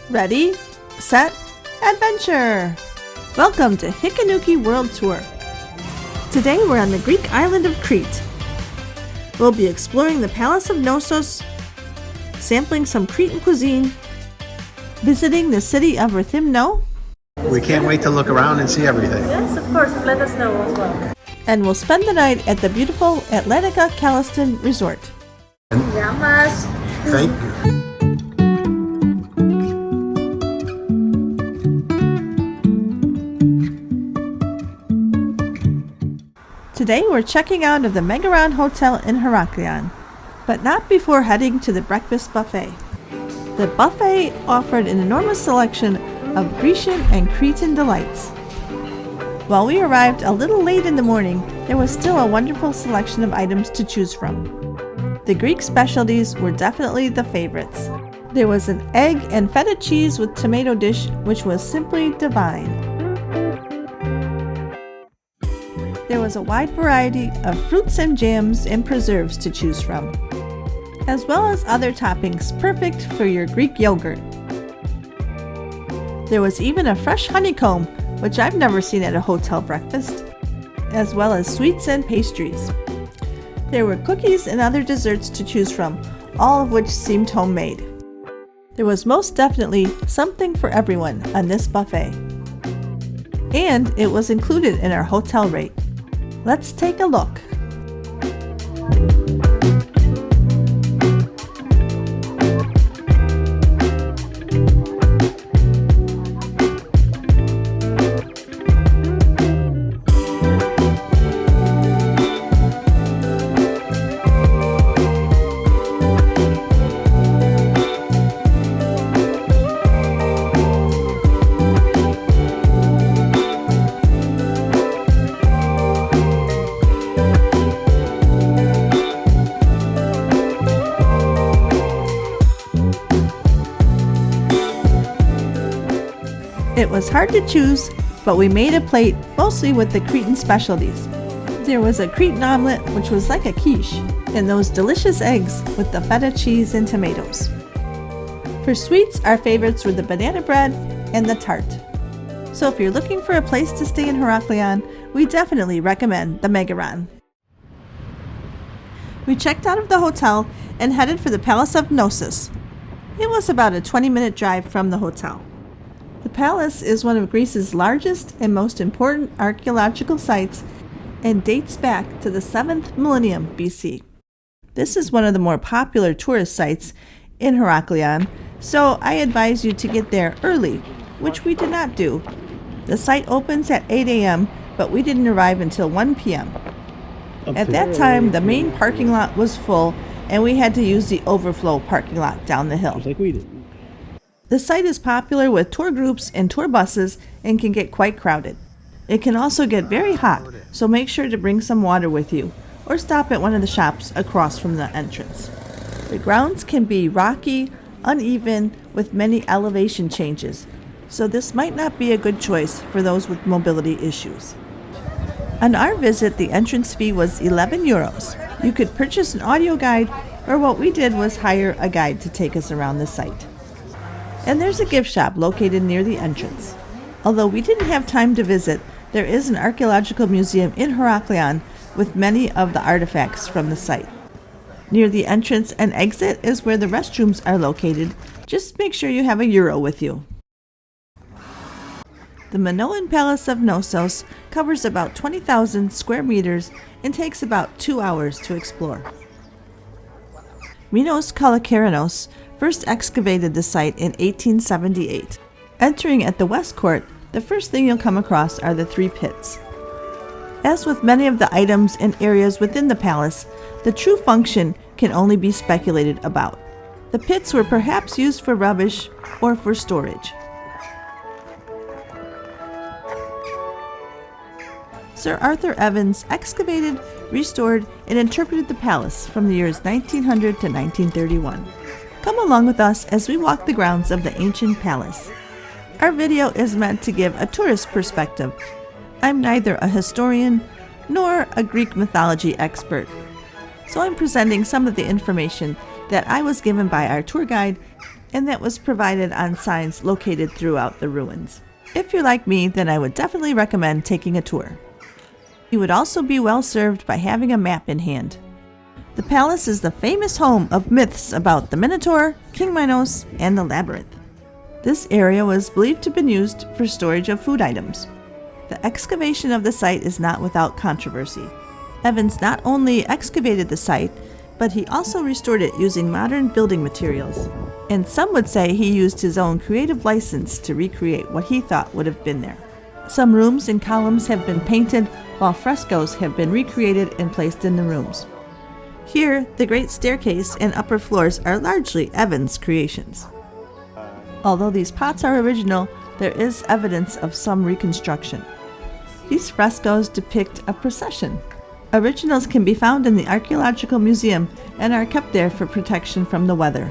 Ready, set, adventure! Welcome to Hikanuki World Tour. Today we're on the Greek island of Crete. We'll be exploring the Palace of Knossos, sampling some Cretan cuisine, visiting the city of Rethymno. We can't wait to look around and see everything. Yes, of course. Let us know as well. And we'll spend the night at the beautiful Atlantica Kalliston Resort. Thank you. Today we're checking out of the Megaron Hotel in Heraklion, but not before heading to the breakfast buffet. The buffet offered an enormous selection of Grecian and Cretan delights. While we arrived a little late in the morning, there was still a wonderful selection of items to choose from. The Greek specialties were definitely the favorites. There was an egg and feta cheese with tomato dish, which was simply divine. There was a wide variety of fruits and jams and preserves to choose from, as well as other toppings perfect for your Greek yogurt. There was even a fresh honeycomb, which I've never seen at a hotel breakfast, as well as sweets and pastries. There were cookies and other desserts to choose from, all of which seemed homemade. There was most definitely something for everyone on this buffet. And it was included in our hotel rate. Let's take a look. It was hard to choose, but we made a plate mostly with the Cretan specialties. There was a Cretan omelet, which was like a quiche, and those delicious eggs with the feta cheese and tomatoes. For sweets, our favorites were the banana bread and the tart. So if you're looking for a place to stay in Heraklion, we definitely recommend the Megaron. We checked out of the hotel and headed for the Palace of Knossos. It was about a 20-minute drive from the hotel. The palace is one of Greece's largest and most important archaeological sites and dates back to the 7th millennium BC. This is one of the more popular tourist sites in Heraklion, so I advise you to get there early, which we did not do. The site opens at 8 a.m., but we didn't arrive until 1 p.m. At that time, the main parking lot was full, and we had to use the overflow parking lot down the hill. Just like we did. The site is popular with tour groups and tour buses and can get quite crowded. It can also get very hot, so make sure to bring some water with you or stop at one of the shops across from the entrance. The grounds can be rocky, uneven, with many elevation changes, so this might not be a good choice for those with mobility issues. On our visit, the entrance fee was 11 euros. You could purchase an audio guide, or what we did was hire a guide to take us around the site. And there's a gift shop located near the entrance. Although we didn't have time to visit, there is an archaeological museum in Heraklion with many of the artifacts from the site. Near the entrance and exit is where the restrooms are located. Just make sure you have a euro with you. The Minoan Palace of Knossos covers about 20,000 square meters and takes about 2 hours to explore. Minos Kallikerinos first excavated the site in 1878. Entering at the west court, the first thing you'll come across are the 3 pits. As with many of the items and areas within the palace, the true function can only be speculated about. The pits were perhaps used for rubbish or for storage. Sir Arthur Evans excavated, restored, and interpreted the palace from the years 1900 to 1931. Come along with us as we walk the grounds of the ancient palace. Our video is meant to give a tourist perspective. I'm neither a historian nor a Greek mythology expert, so I'm presenting some of the information that I was given by our tour guide and that was provided on signs located throughout the ruins. If you're like me, then I would definitely recommend taking a tour. You would also be well served by having a map in hand. The palace is the famous home of myths about the Minotaur, King Minos, and the Labyrinth. This area was believed to have been used for storage of food items. The excavation of the site is not without controversy. Evans not only excavated the site, but he also restored it using modern building materials. And some would say he used his own creative license to recreate what he thought would have been there. Some rooms and columns have been painted, while frescoes have been recreated and placed in the rooms. Here, the great staircase and upper floors are largely Evans' creations. Although these pots are original, there is evidence of some reconstruction. These frescoes depict a procession. Originals can be found in the Archaeological Museum and are kept there for protection from the weather.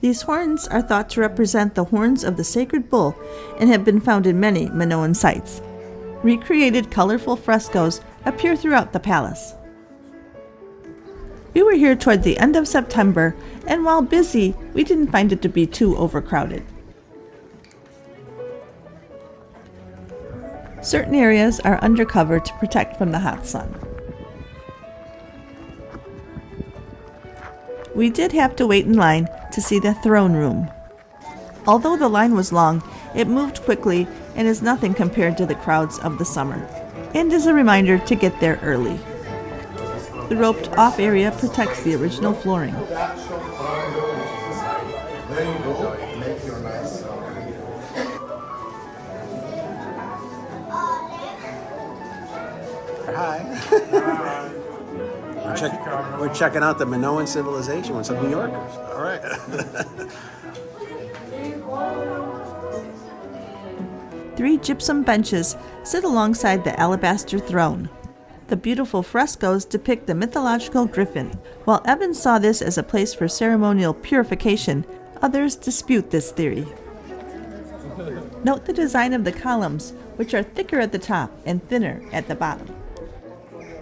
These horns are thought to represent the horns of the sacred bull and have been found in many Minoan sites. Recreated colorful frescoes appear throughout the palace. We were here toward the end of September, and while busy, we didn't find it to be too overcrowded. Certain areas are undercover to protect from the hot sun. We did have to wait in line to see the throne room. Although the line was long, it moved quickly and is nothing compared to the crowds of the summer, and is a reminder to get there early. The roped off area protects the original flooring. Hi. We're checking out the Minoan civilization with some New Yorkers. All right. Three gypsum benches sit alongside the alabaster throne. The beautiful frescoes depict the mythological griffin. While Evans saw this as a place for ceremonial purification, others dispute this theory. Note the design of the columns, which are thicker at the top and thinner at the bottom.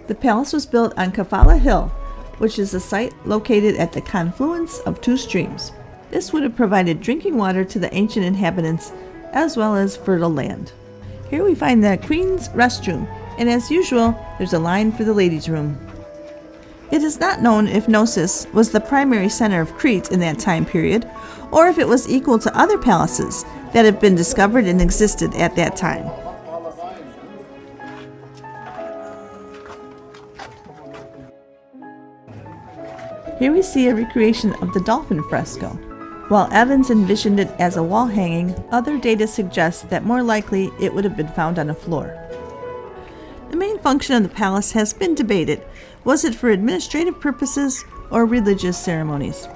The palace was built on Kafala Hill, which is a site located at the confluence of two streams. This would have provided drinking water to the ancient inhabitants, as well as fertile land. Here we find the Queen's restroom, and as usual, there's a line for the ladies' room. It is not known if Knossos was the primary center of Crete in that time period, or if it was equal to other palaces that have been discovered and existed at that time. Here we see a recreation of the dolphin fresco. While Evans envisioned it as a wall hanging, other data suggests that more likely it would have been found on a floor. The main function of the palace has been debated. Was it for administrative purposes or religious ceremonies?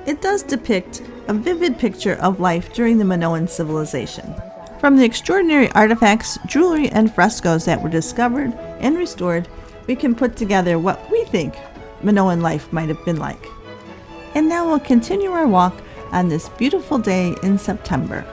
It does depict a vivid picture of life during the Minoan civilization. From the extraordinary artifacts, jewelry, and frescoes that were discovered and restored, we can put together what we think Minoan life might have been like. And now we'll continue our walk on this beautiful day in September.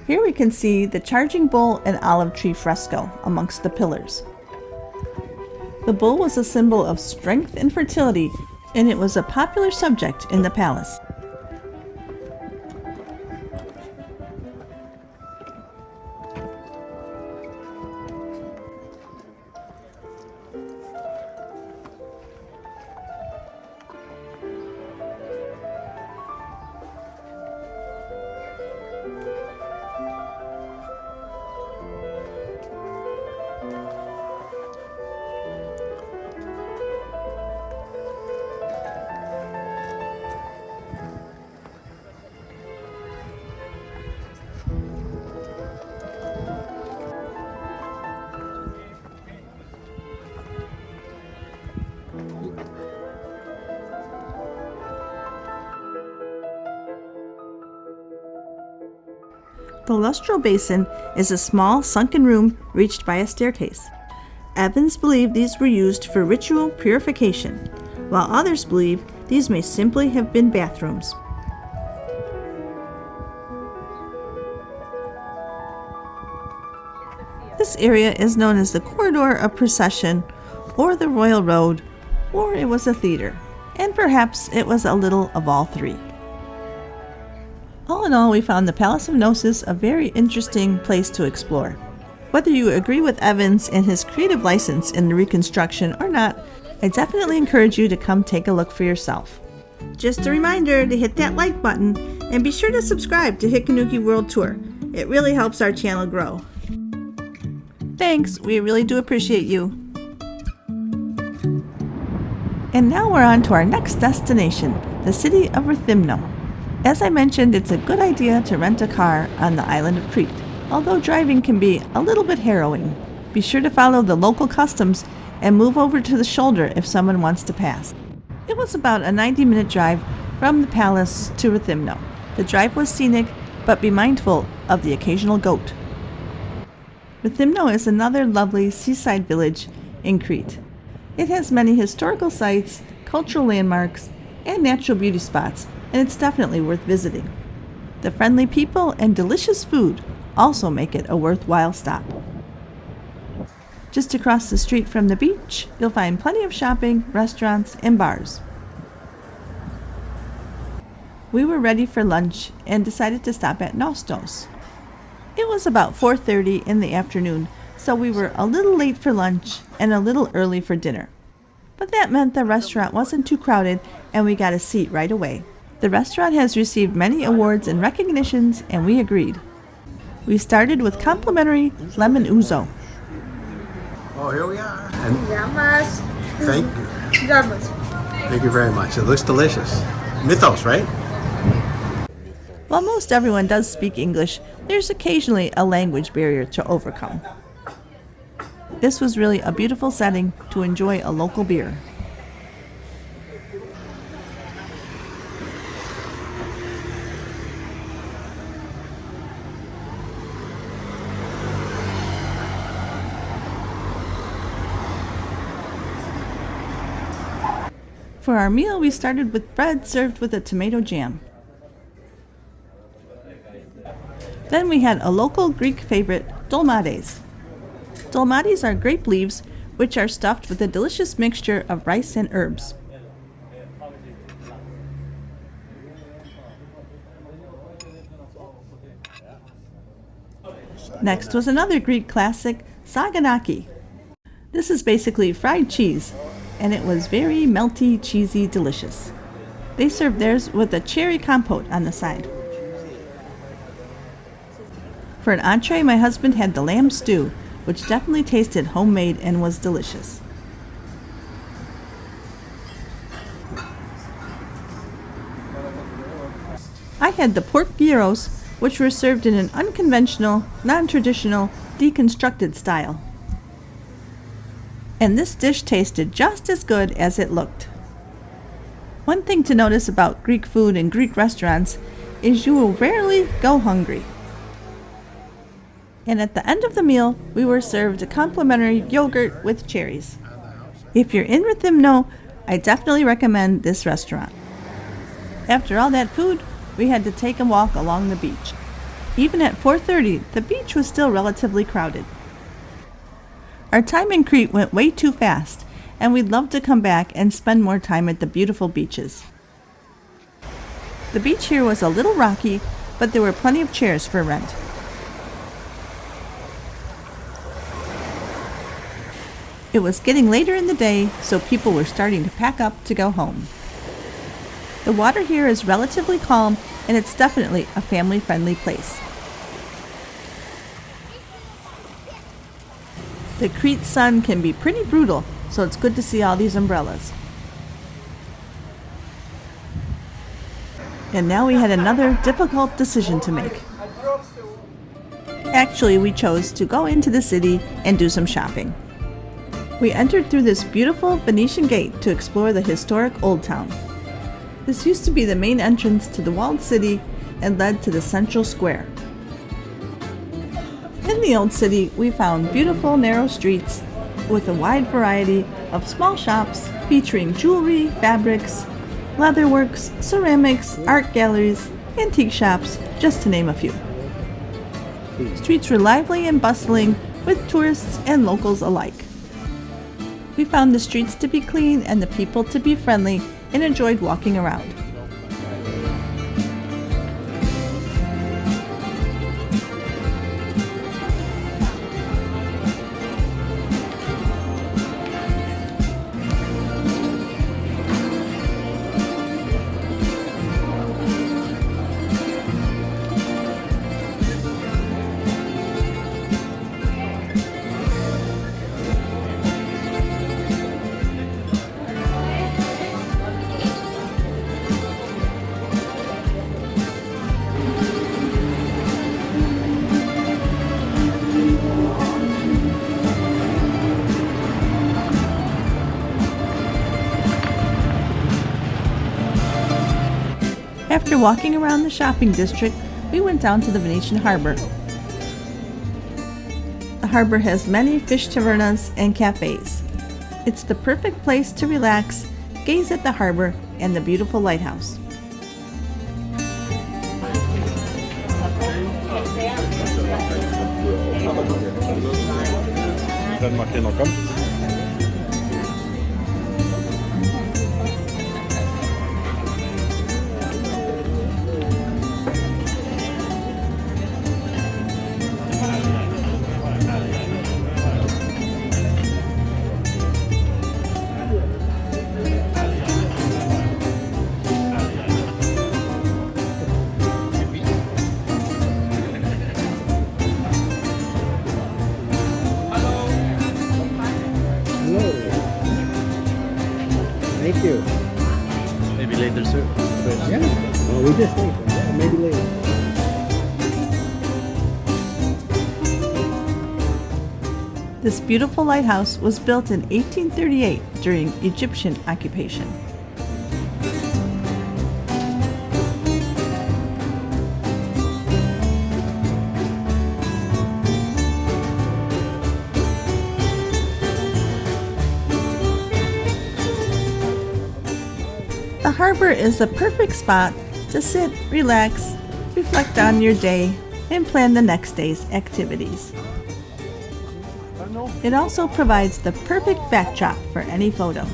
Here we can see the charging bull and olive tree fresco amongst the pillars. The bull was a symbol of strength and fertility, and it was a popular subject in the palace. The lustral basin is a small sunken room reached by a staircase. Evans believe these were used for ritual purification, while others believe these may simply have been bathrooms. This area is known as the Corridor of Procession, or the Royal Road, or it was a theater, and perhaps it was a little of all three. All in all, we found the Palace of Knossos a very interesting place to explore. Whether you agree with Evans and his creative license in the reconstruction or not, I definitely encourage you to come take a look for yourself. Just a reminder to hit that like button and be sure to subscribe to Hikanuki World Tour. It really helps our channel grow. Thanks, we really do appreciate you. And now we're on to our next destination, the city of Rethymno. As I mentioned, it's a good idea to rent a car on the island of Crete, although driving can be a little bit harrowing. Be sure to follow the local customs and move over to the shoulder if someone wants to pass. It was about a 90-minute drive from the palace to Rethymno. The drive was scenic, but be mindful of the occasional goat. Rethymno is another lovely seaside village in Crete. It has many historical sites, cultural landmarks, and natural beauty spots, and it's definitely worth visiting. The friendly people and delicious food also make it a worthwhile stop. Just across the street from the beach, you'll find plenty of shopping, restaurants, and bars. We were ready for lunch and decided to stop at Nostos. It was about 4:30 in the afternoon, so we were a little late for lunch and a little early for dinner. But that meant the restaurant wasn't too crowded and we got a seat right away. The restaurant has received many awards and recognitions, and we agreed. We started with complimentary lemon ouzo. Oh, here we are. And Yamas. thank you. Yamas. Thank you very much. It looks delicious. Mythos, right? While most everyone does speak English, there's occasionally a language barrier to overcome. This was really a beautiful setting to enjoy a local beer. For our meal, we started with bread served with a tomato jam. Then we had a local Greek favorite, dolmades. Dolmades are grape leaves, which are stuffed with a delicious mixture of rice and herbs. Next was another Greek classic, saganaki. This is basically fried cheese, and it was very melty, cheesy, delicious. They served theirs with a cherry compote on the side. For an entree, my husband had the lamb stew, which definitely tasted homemade and was delicious. I had the pork gyros, which were served in an unconventional, non-traditional, deconstructed style. And this dish tasted just as good as it looked. One thing to notice about Greek food in Greek restaurants is you will rarely go hungry. And at the end of the meal, we were served a complimentary yogurt with cherries. If you're in Rethymno, I definitely recommend this restaurant. After all that food, we had to take a walk along the beach. Even at 4:30, the beach was still relatively crowded. Our time in Crete went way too fast, and we'd love to come back and spend more time at the beautiful beaches. The beach here was a little rocky, but there were plenty of chairs for rent. It was getting later in the day, so people were starting to pack up to go home. The water here is relatively calm, and it's definitely a family-friendly place. The Crete sun can be pretty brutal, so it's good to see all these umbrellas. And now we had another difficult decision to make. Actually, we chose to go into the city and do some shopping. We entered through this beautiful Venetian gate to explore the historic Old Town. This used to be the main entrance to the walled city and led to the central square. In the old city, we found beautiful narrow streets with a wide variety of small shops featuring jewelry, fabrics, leatherworks, ceramics, art galleries, antique shops, just to name a few. Streets were lively and bustling with tourists and locals alike. We found the streets to be clean and the people to be friendly and enjoyed walking around. After walking around the shopping district, we went down to the Venetian harbor. The harbor has many fish tavernas and cafes. It's the perfect place to relax, gaze at the harbor and the beautiful lighthouse. Thank you. Maybe later, sir. Yeah. Well, we just wait. Yeah, maybe later. This beautiful lighthouse was built in 1838 during Egyptian occupation. The harbor is the perfect spot to sit, relax, reflect on your day, and plan the next day's activities. It also provides the perfect backdrop for any photo.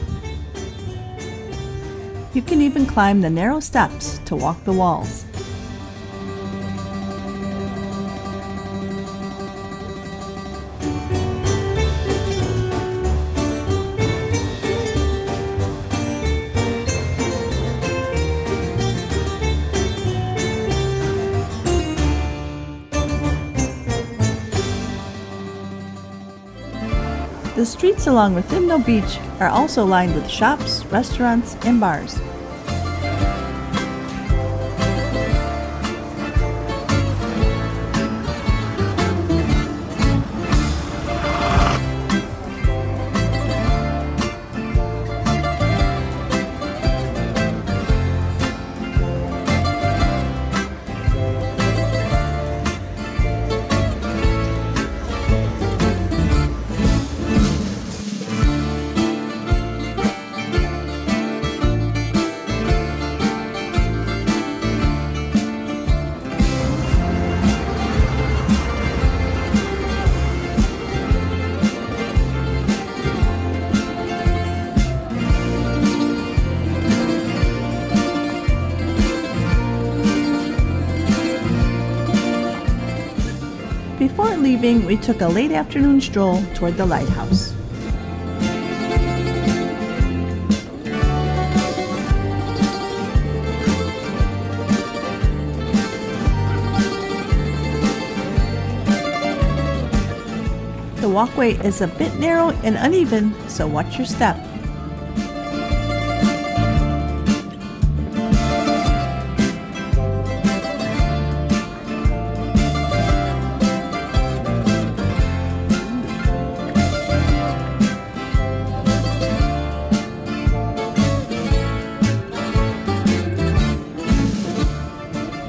You can even climb the narrow steps to walk the walls. The streets along Rethymno Beach are also lined with shops, restaurants, and bars. Before leaving, we took a late afternoon stroll toward the lighthouse. The walkway is a bit narrow and uneven, so watch your step.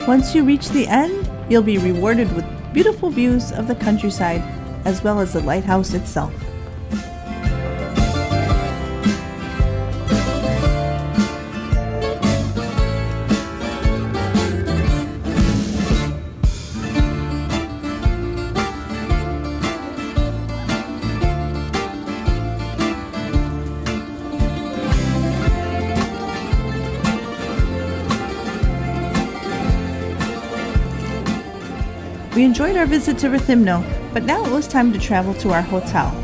Once you reach the end, you'll be rewarded with beautiful views of the countryside as well as the lighthouse itself. We enjoyed our visit to Rethymno, but now it was time to travel to our hotel.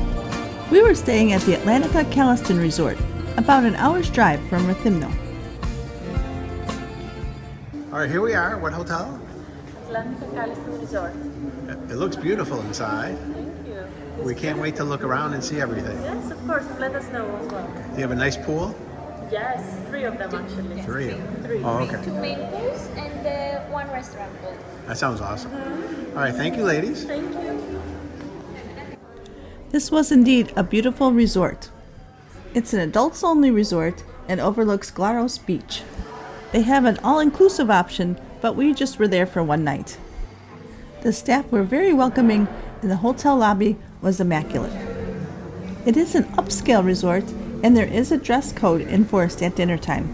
We were staying at the Atlantica Kalliston Resort, about an hour's drive from Rethymno. All right, here we are. What hotel? Atlantica Kalliston Resort. It looks beautiful inside. Thank you. We can't wait to look around and see everything. Yes, of course. Let us know as well. You have a nice pool? Yes, 3 of them actually. 3. 3. Oh, okay. 2 main pools and 1 restaurant pool. That sounds awesome. All right, thank you, ladies. Thank you. This was indeed a beautiful resort. It's an adults-only resort and overlooks Glaros Beach. They have an all-inclusive option, but we just were there for one night. The staff were very welcoming and the hotel lobby was immaculate. It is an upscale resort and there is a dress code enforced at dinner time.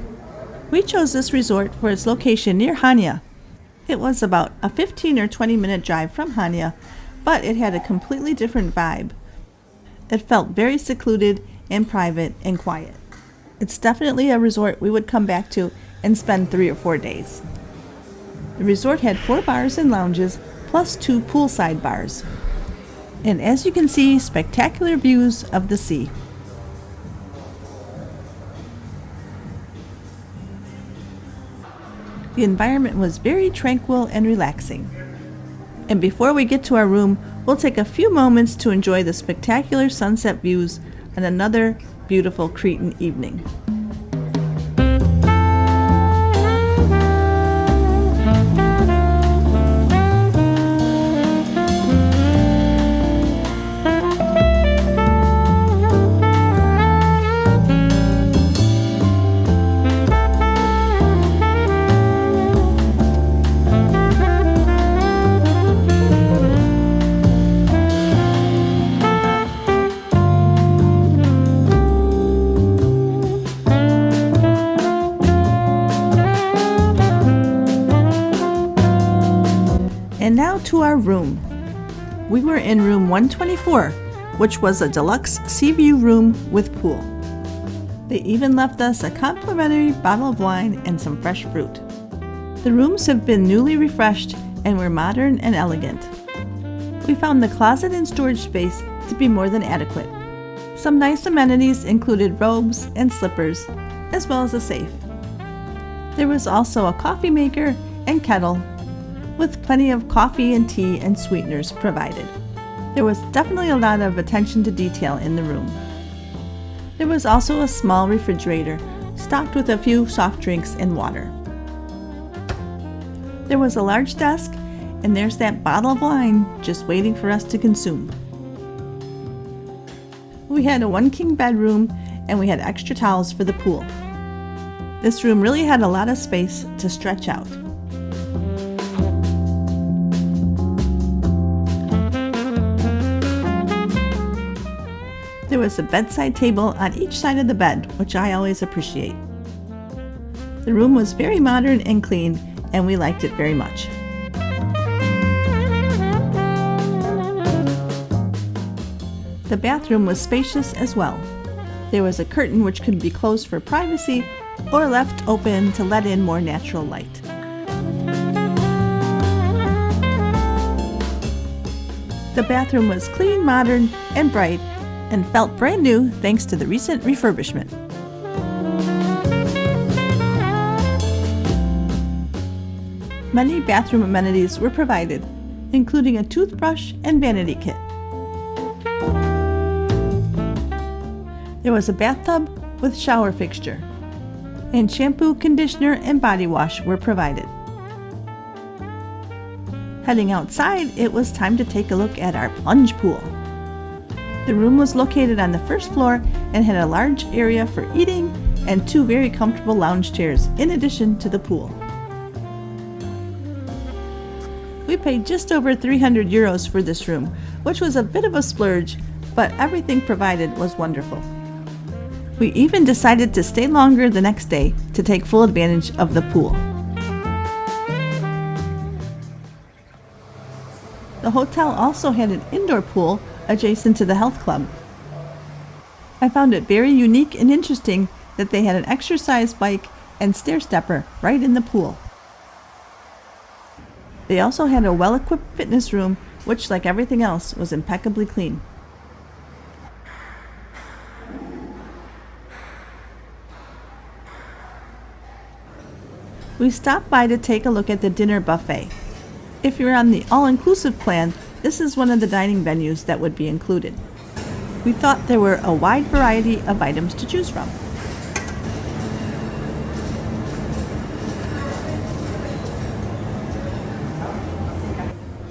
We chose this resort for its location near Chania. It was about a 15 or 20 minute drive from Chania, but it had a completely different vibe. It felt very secluded and private and quiet. It's definitely a resort we would come back to and spend 3 or 4 days. The resort had 4 bars and lounges, plus 2 poolside bars. And as you can see, spectacular views of the sea. The environment was very tranquil and relaxing. And before we get to our room, we'll take a few moments to enjoy the spectacular sunset views on another beautiful Cretan evening. And now to our room. We were in room 124, which was a deluxe sea view room with pool. They even left us a complimentary bottle of wine and some fresh fruit. The rooms have been newly refreshed and were modern and elegant. We found the closet and storage space to be more than adequate. Some nice amenities included robes and slippers, as well as a safe. There was also a coffee maker and kettle, with plenty of coffee and tea and sweeteners provided. There was definitely a lot of attention to detail in the room. There was also a small refrigerator stocked with a few soft drinks and water. There was a large desk, and there's that bottle of wine just waiting for us to consume. We had a 1 king bedroom, and we had extra towels for the pool. This room really had a lot of space to stretch out. There was a bedside table on each side of the bed, which I always appreciate. The room was very modern and clean, and we liked it very much. The bathroom was spacious as well. There was a curtain which could be closed for privacy or left open to let in more natural light. The bathroom was clean, modern, and bright, and felt brand new thanks to the recent refurbishment. Many bathroom amenities were provided, including a toothbrush and vanity kit. There was a bathtub with shower fixture, and shampoo, conditioner, and body wash were provided. Heading outside, it was time to take a look at our plunge pool. The room was located on the first floor and had a large area for eating and 2 very comfortable lounge chairs in addition to the pool. We paid just over 300 euros for this room, which was a bit of a splurge, but everything provided was wonderful. We even decided to stay longer the next day to take full advantage of the pool. The hotel also had an indoor pool adjacent to the health club. I found it very unique and interesting that they had an exercise bike and stair stepper right in the pool. They also had a well-equipped fitness room, which, like everything else, was impeccably clean. We stopped by to take a look at the dinner buffet. If you're on the all-inclusive plan, this is one of the dining venues that would be included. We thought there were a wide variety of items to choose from.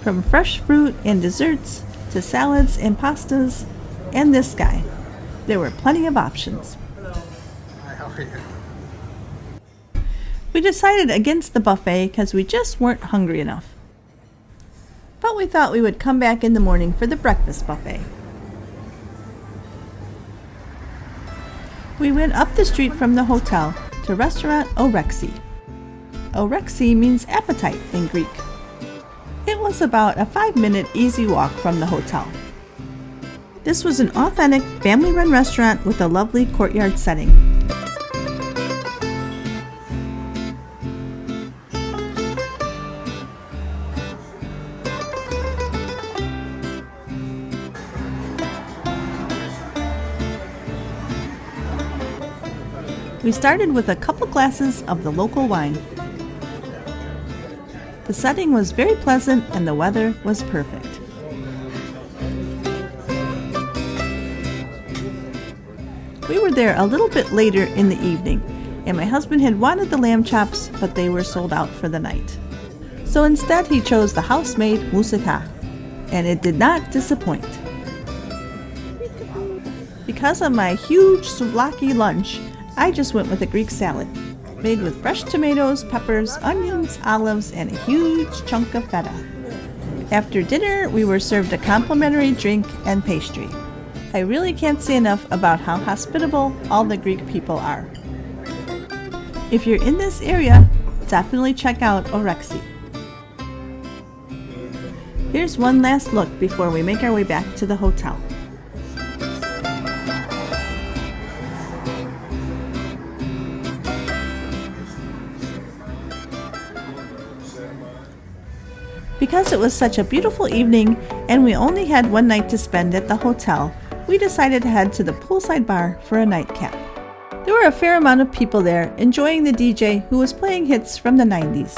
From fresh fruit and desserts to salads and pastas, and this guy. There were plenty of options. Hi, how are you? We decided against the buffet because we just weren't hungry enough. But we thought we would come back in the morning for the breakfast buffet. We went up the street from the hotel to restaurant Orexi. Orexi means appetite in Greek. It was about a 5-minute easy walk from the hotel. This was an authentic family-run restaurant with a lovely courtyard setting. We started with a couple glasses of the local wine. The setting was very pleasant and the weather was perfect. We were there a little bit later in the evening, and my husband had wanted the lamb chops, but they were sold out for the night. So instead he chose the house-made moussaka, and it did not disappoint. Because of my huge souvlaki lunch, I just went with a Greek salad, made with fresh tomatoes, peppers, onions, olives, and a huge chunk of feta. After dinner, we were served a complimentary drink and pastry. I really can't say enough about how hospitable all the Greek people are. If you're in this area, definitely check out Orexi. Here's one last look before we make our way back to the hotel. Because it was such a beautiful evening and we only had one night to spend at the hotel, we decided to head to the poolside bar for a nightcap. There were a fair amount of people there enjoying the DJ who was playing hits from the 90s.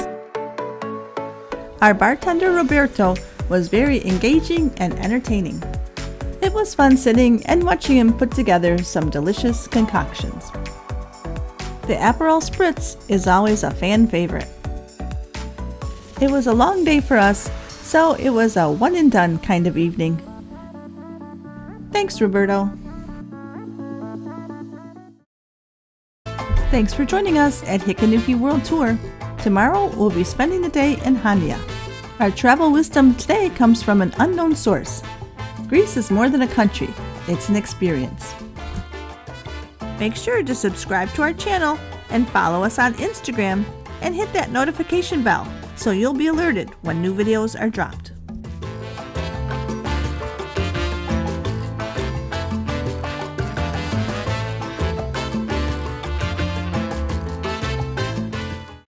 Our bartender Roberto was very engaging and entertaining. It was fun sitting and watching him put together some delicious concoctions. The Aperol Spritz is always a fan favorite. It was a long day for us, so it was a one and done kind of evening. Thanks, Roberto. Thanks for joining us at Hikanuki World Tour. Tomorrow we'll be spending the day in Chania. Our travel wisdom today comes from an unknown source. Greece is more than a country, it's an experience. Make sure to subscribe to our channel and follow us on Instagram and hit that notification bell so you'll be alerted when new videos are dropped.